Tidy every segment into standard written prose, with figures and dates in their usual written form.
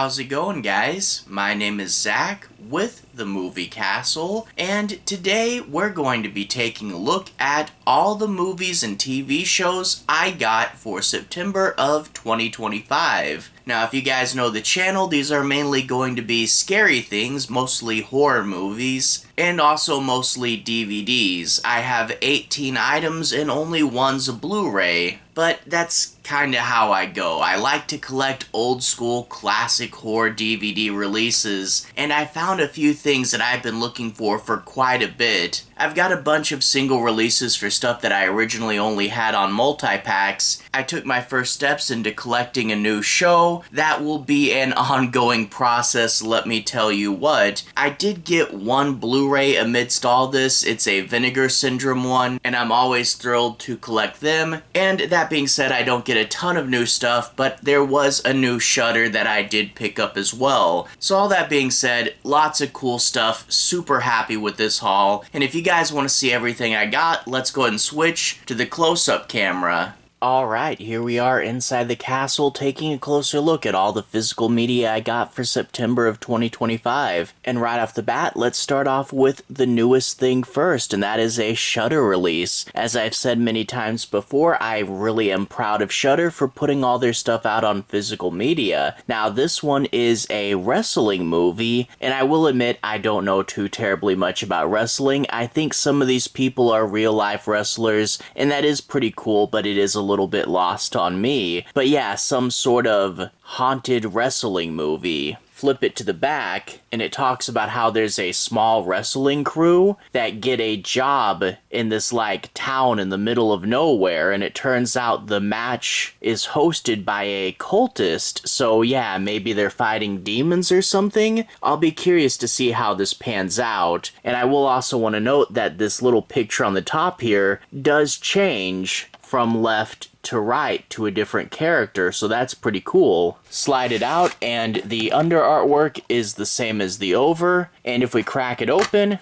how's it going, guys? My name is Zach with the Movie Castle, and today we're going to be taking a look at all the movies and TV shows I got for September of 2025. Now, if you guys know the channel, these are mainly going to be scary things, mostly horror movies, and also mostly DVDs. I have 18 items and only one's a Blu-ray, but that's kinda how I go. I like to collect old school classic horror DVD releases, and I found a few things that I've been looking for quite a bit. I've got a bunch of single releases for stuff that I originally only had on multi-packs. I took my first steps into collecting a new show. That will be an ongoing process, let me tell you what. I did get one Blu-ray amidst all this. It's a Vinegar Syndrome one, and I'm always thrilled to collect them. And that being said, I don't get a ton of new stuff, but there was a new Shudder that I did pick up as well. So all that being said, lots of cool stuff, super happy with this haul, and if you guys want to see everything I got, let's go ahead and switch to the close-up camera. Alright, here we are inside the castle taking a closer look at all the physical media I got for September of 2025. And right off the bat, let's start off with the newest thing first, and that is a Shudder release. As I've said many times before, I really am proud of Shudder for putting all their stuff out on physical media. Now, this one is a wrestling movie, and I will admit I don't know too terribly much about wrestling. I think some of these people are real-life wrestlers, and that is pretty cool, but it is a little bit lost on me. But yeah, some sort of haunted wrestling movie. Flip it to the back, and it talks about how there's a small wrestling crew that get a job in this, like, town in the middle of nowhere, and it turns out the match is hosted by a cultist, so yeah, maybe they're fighting demons or something? I'll be curious to see how this pans out, and I will also want to note that this little picture on the top here does change from left to right to a different character, so that's pretty cool. Slide it out, and the under artwork is the same as the over, and if we crack it open,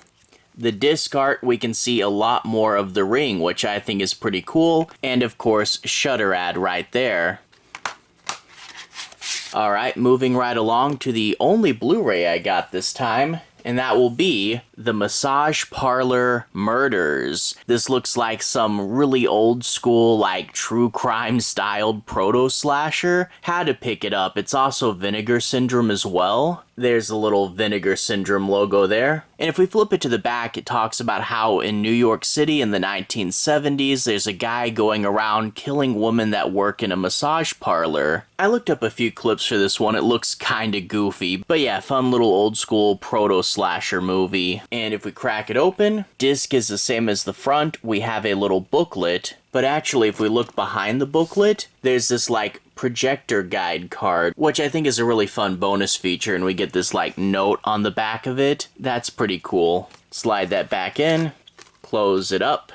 the disc art, we can see a lot more of the ring, which I think is pretty cool, and of course, Shudder ad right there. Alright, moving right along to the only Blu-ray I got this time, and that will be The Massage Parlor Murders. This looks like some really old school, like, true crime styled proto-slasher. Had to pick it up. It's also Vinegar Syndrome as well. There's a little Vinegar Syndrome logo there. And if we flip it to the back, it talks about how in New York City in the 1970s, there's a guy going around killing women that work in a massage parlor. I looked up a few clips for this one. It looks kinda goofy, but yeah, fun little old school proto-slasher movie. And if we crack it open, disc is the same as the front. We have a little booklet, but actually if we look behind the booklet, there's this like projector guide card, which I think is a really fun bonus feature, and we get this like note on the back of it. That's pretty cool. Slide that back in, close it up,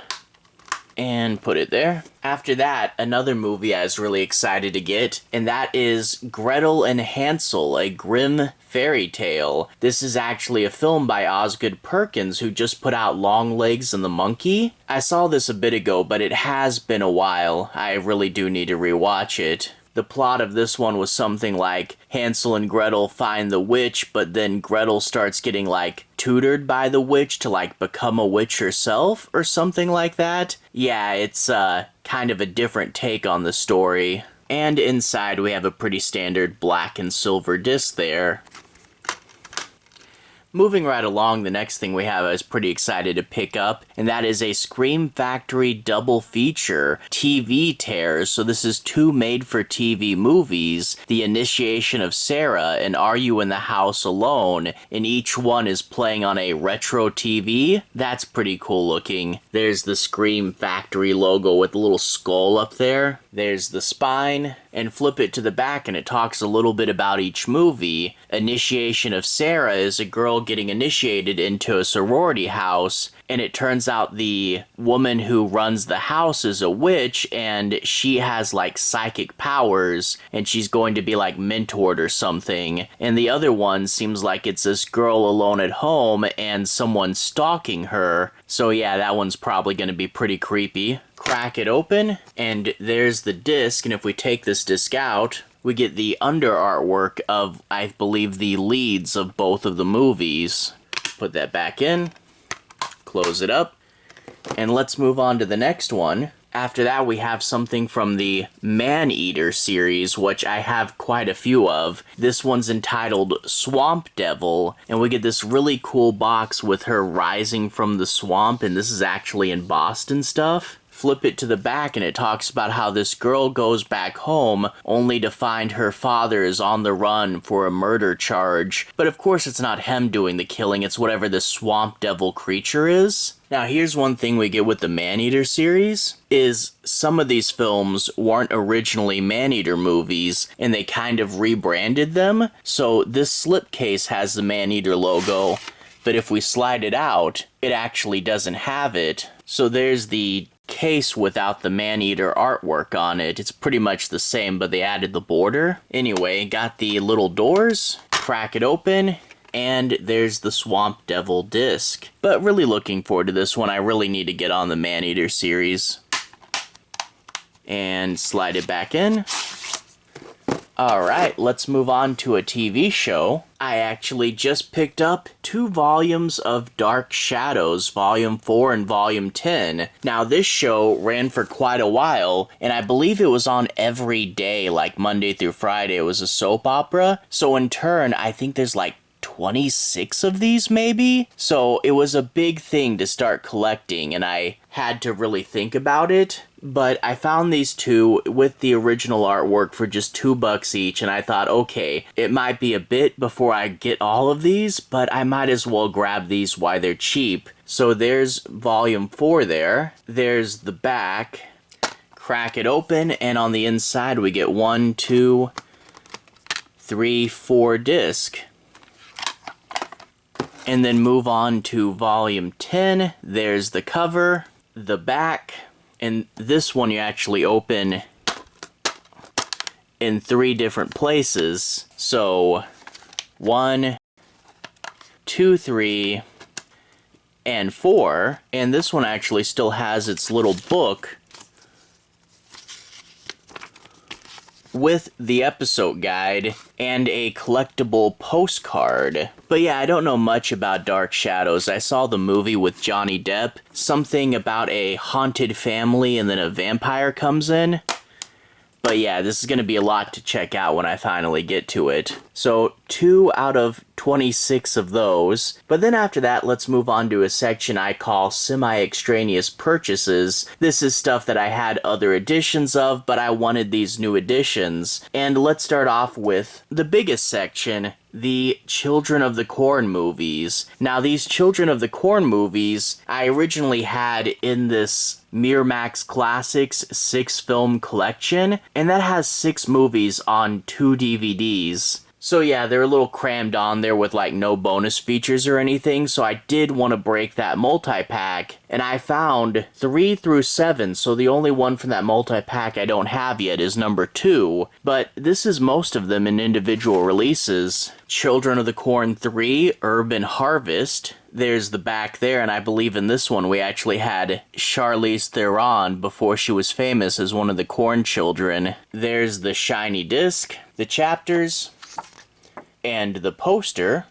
and put it there. After that, another movie I was really excited to get, and that is Gretel and Hansel, a grim fairy tale. This is actually a film by Osgood Perkins, who just put out Longlegs and the Monkey. I saw this a bit ago, but it has been a while. I really do need to rewatch it. The plot of this one was something like Hansel and Gretel find the witch, but then Gretel starts getting, like, tutored by the witch to, like, become a witch herself, or something like that. Yeah, it's, kind of a different take on the story. And inside we have a pretty standard black and silver disc there. Moving right along, the next thing we have I was pretty excited to pick up, and that is a Scream Factory double feature, TV Tears. So this is two made-for-TV movies, The Initiation of Sarah and Are You in the House Alone, and each one is playing on a retro TV. That's pretty cool looking. There's the Scream Factory logo with the little skull up there. There's the spine, and flip it to the back and it talks a little bit about each movie. Initiation of Sarah is a girl getting initiated into a sorority house, and it turns out the woman who runs the house is a witch, and she has like psychic powers, and she's going to be like mentored or something. And the other one seems like it's this girl alone at home and someone stalking her. So yeah, that one's probably going to be pretty creepy. Crack it open, and there's the disc, and if we take this disc out, we get the under artwork of, I believe, the leads of both of the movies. Put that back in, close it up, and let's move on to the next one. After that, we have something from the Man-Eater series, which I have quite a few of. This one's entitled Swamp Devil, and we get this really cool box with her rising from the swamp, and this is actually in Boston stuff. Flip it to the back and it talks about how this girl goes back home only to find her father is on the run for a murder charge. But of course it's not him doing the killing, it's whatever this swamp devil creature is. Now here's one thing we get with the Man-Eater series, is some of these films weren't originally Man-Eater movies and they kind of rebranded them. So this slipcase has the Man-Eater logo, but if we slide it out, it actually doesn't have it. So there's the case without the Man-Eater artwork on it. It's pretty much the same, but they added the border. Anyway, got the little doors, crack it open, and there's the Swamp Devil disc. But really looking forward to this one. I really need to get on the Man-Eater series. And slide it back in. Alright, let's move on to a TV show. I actually just picked up 2 volumes of Dark Shadows, Volume 4 and Volume 10. Now, this show ran for quite a while, and I believe it was on every day, like Monday through Friday. It was a soap opera. So in turn, I think there's like 26 of these maybe? So it was a big thing to start collecting, and I had to really think about it. But I found these 2 with the original artwork for just $2 each, and I thought, okay, it might be a bit before I get all of these, but I might as well grab these while they're cheap. So there's Volume 4 there. There's the back. Crack it open, and on the inside we get 1, 2, 3, 4 discs. And then move on to Volume 10. There's the cover, the back, and this one you actually open in 3 different places. So 1, 2, 3, and 4. And this one actually still has its little book with the episode guide and a collectible postcard. But yeah, I don't know much about Dark Shadows. I saw the movie with Johnny Depp, something about a haunted family and then a vampire comes in. But yeah, this is going to be a lot to check out when I finally get to it. So 2 out of 26 of those. But then after that, let's move on to a section I call semi-extraneous purchases. This is stuff that I had other editions of, but I wanted these new editions. And let's start off with the biggest section, the Children of the Corn movies. Now, these Children of the Corn movies, I originally had in this Miramax Classics 6-film collection, and that has 6 movies on 2 DVDs. So yeah, they're a little crammed on there with like no bonus features or anything, so I did want to break that multi-pack, and I found 3 through 7, so the only one from that multi-pack I don't have yet is number 2, but this is most of them in individual releases. Children of the Corn 3, Urban Harvest. There's the back there, and I believe in this one we actually had Charlize Theron before she was famous as one of the Corn children. There's the shiny disc, the chapters, and the poster.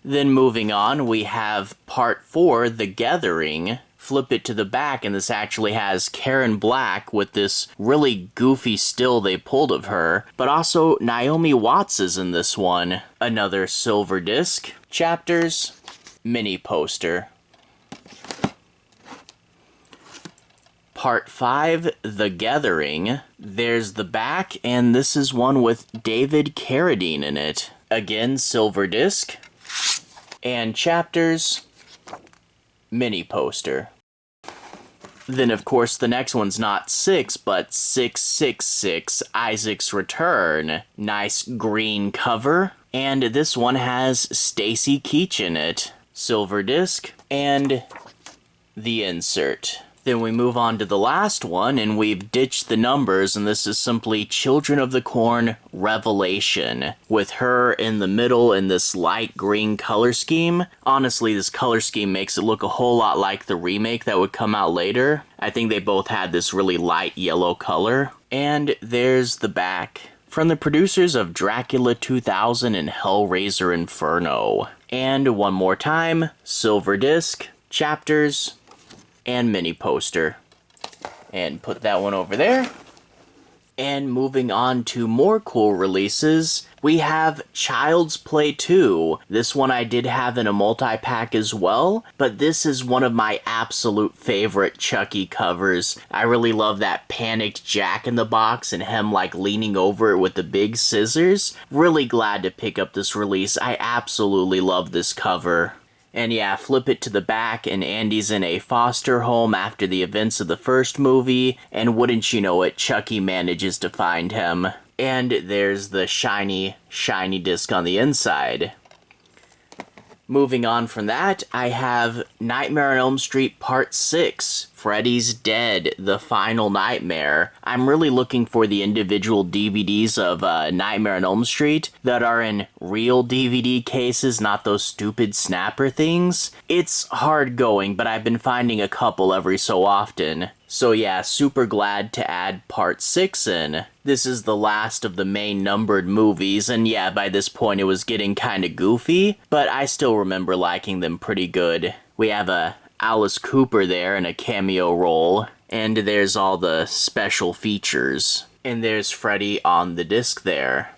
Then moving on, we have Part 4, The Gathering. Flip it to the back, and this actually has Karen Black with this really goofy still they pulled of her, but also Naomi Watts is in this one. Another silver disc, chapters, mini poster. Part 5, The Gathering. There's the back, and this is one with David Carradine in it. Again, silver disc. And chapters, mini poster. Then, of course, the next one's not 6, but 666, Isaac's Return. Nice green cover. And this one has Stacy Keach in it. Silver disc, and the insert. Then we move on to the last one, and we've ditched the numbers, and this is simply Children of the Corn Revelation, with her in the middle in this light green color scheme. Honestly, this color scheme makes it look a whole lot like the remake that would come out later. I think they both had this really light yellow color. And there's the back. From the producers of Dracula 2000 and Hellraiser Inferno. And one more time, silver disc, chapters, and mini poster. And put that one over there. And moving on to more cool releases, we have Child's Play 2. This one I did have in a multi-pack as well, but this is one of my absolute favorite Chucky covers. I really love that panicked Jack in the Box and him like leaning over it with the big scissors. Really glad to pick up this release. I absolutely love this cover. And yeah, flip it to the back, and Andy's in a foster home after the events of the first movie, and wouldn't you know it, Chucky manages to find him. And there's the shiny disc on the inside. Moving on from that, I have Nightmare on Elm Street Part 6, Freddy's Dead, The Final Nightmare. I'm really looking for the individual DVDs of Nightmare on Elm Street that are in real DVD cases, not those stupid snapper things. It's hard going, but I've been finding a couple every so often. So yeah, super glad to add Part 6 in. This is the last of the main numbered movies, and yeah, by this point it was getting kinda goofy, but I still remember liking them pretty good. We have Alice Cooper there in a cameo role, and there's all the special features. And there's Freddy on the disc there.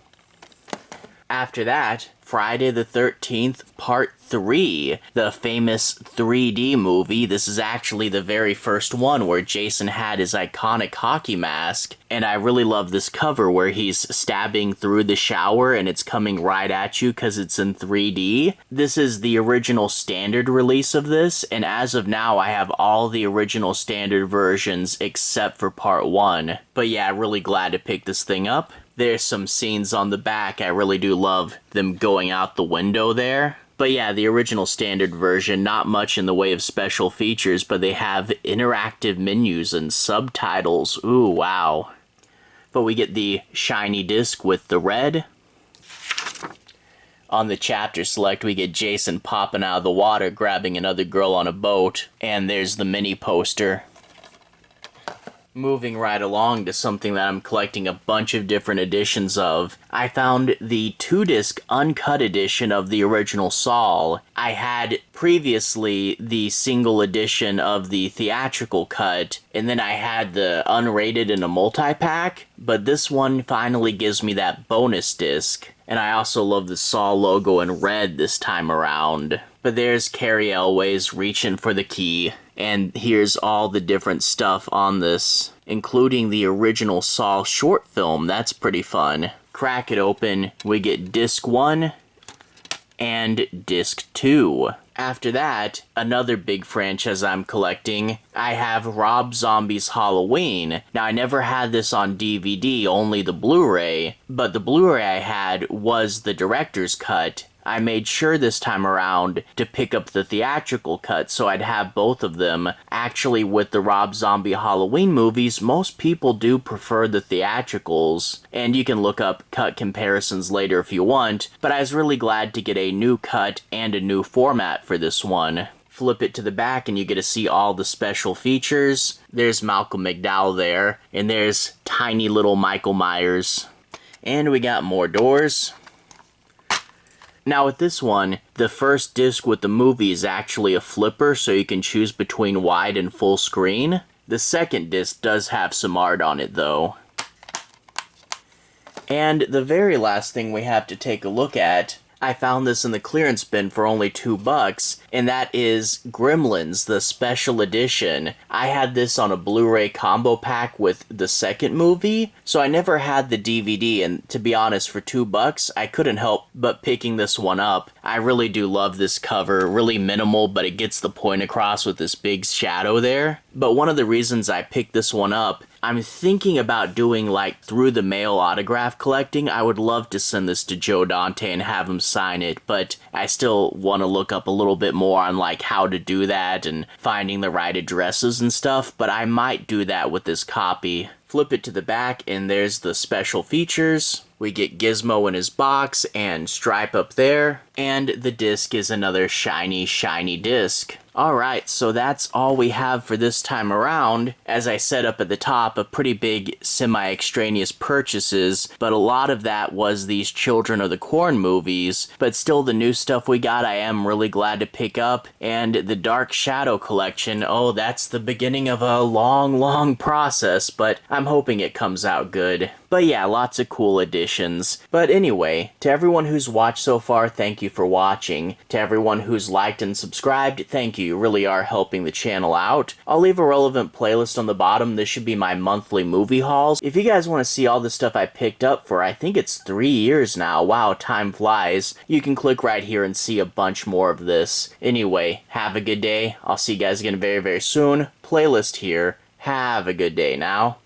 After that, Friday the 13th Part 3, the famous 3D movie. This is actually the very first one where Jason had his iconic hockey mask, and I really love this cover where he's stabbing through the shower and it's coming right at you because it's in 3D. This is the original standard release of this, and as of now I have all the original standard versions except for Part 1. But yeah, really glad to pick this thing up. There's some scenes on the back. I really do love them going out the window there. But yeah, the original standard version, not much in the way of special features, but they have interactive menus and subtitles. Ooh, wow. But we get the shiny disc with the red. On the chapter select, we get Jason popping out of the water, grabbing another girl on a boat. And there's the mini poster. Moving right along to something that I'm collecting a bunch of different editions of, I found the 2-disc uncut edition of the original Saw. I had previously the single edition of the theatrical cut, and then I had the unrated in a multi-pack, but this one finally gives me that bonus disc. And I also love the Saw logo in red this time around. But there's Carrie Elways reaching for the key. And here's all the different stuff on this, including the original Saw short film. That's pretty fun. Crack it open, we get disc 1 and disc 2. After that, another big franchise I'm collecting, I have Rob Zombie's Halloween. Now, I never had this on DVD, only the Blu-ray, but the Blu-ray I had was the director's cut. I made sure this time around to pick up the theatrical cut so I'd have both of them. Actually, with the Rob Zombie Halloween movies, most people do prefer the theatricals, and you can look up cut comparisons later if you want, but I was really glad to get a new cut and a new format for this one. Flip it to the back and you get to see all the special features. There's Malcolm McDowell there, and there's tiny little Michael Myers. And we got more doors. Now with this one, the first disc with the movie is actually a flipper, so you can choose between wide and full screen. The second disc does have some art on it though. And the very last thing we have to take a look at, I found this in the clearance bin for only $2, and that is Gremlins, the special edition. I had this on a Blu-ray combo pack with the second movie, so I never had the DVD, and to be honest, for $2, I couldn't help but picking this one up. I really do love this cover, really minimal, but it gets the point across with this big shadow there. But one of the reasons I picked this one up, I'm thinking about doing like through the mail autograph collecting. I would love to send this to Joe Dante and have him sign it, but I still want to look up a little bit more on like how to do that and finding the right addresses and stuff, but I might do that with this copy. Flip it to the back and there's the special features. We get Gizmo in his box and Stripe up there, and the disc is another shiny disc. Alright, so that's all we have for this time around. As I said up at the top, a pretty big semi-extraneous purchases, but a lot of that was these Children of the Corn movies. But still, the new stuff we got I am really glad to pick up, and the Dark Shadow collection, oh, that's the beginning of a long process, but I'm hoping it comes out good. But yeah, lots of cool additions. But anyway, to everyone who's watched so far, thank you for watching. To everyone who's liked and subscribed, thank you. You really are helping the channel out. I'll leave a relevant playlist on the bottom. This should be my monthly movie hauls. If you guys want to see all the stuff I picked up for, I think it's 3 years now. Wow, time flies. You can click right here and see a bunch more of this. Anyway, have a good day. I'll see you guys again very soon. Playlist here. Have a good day now.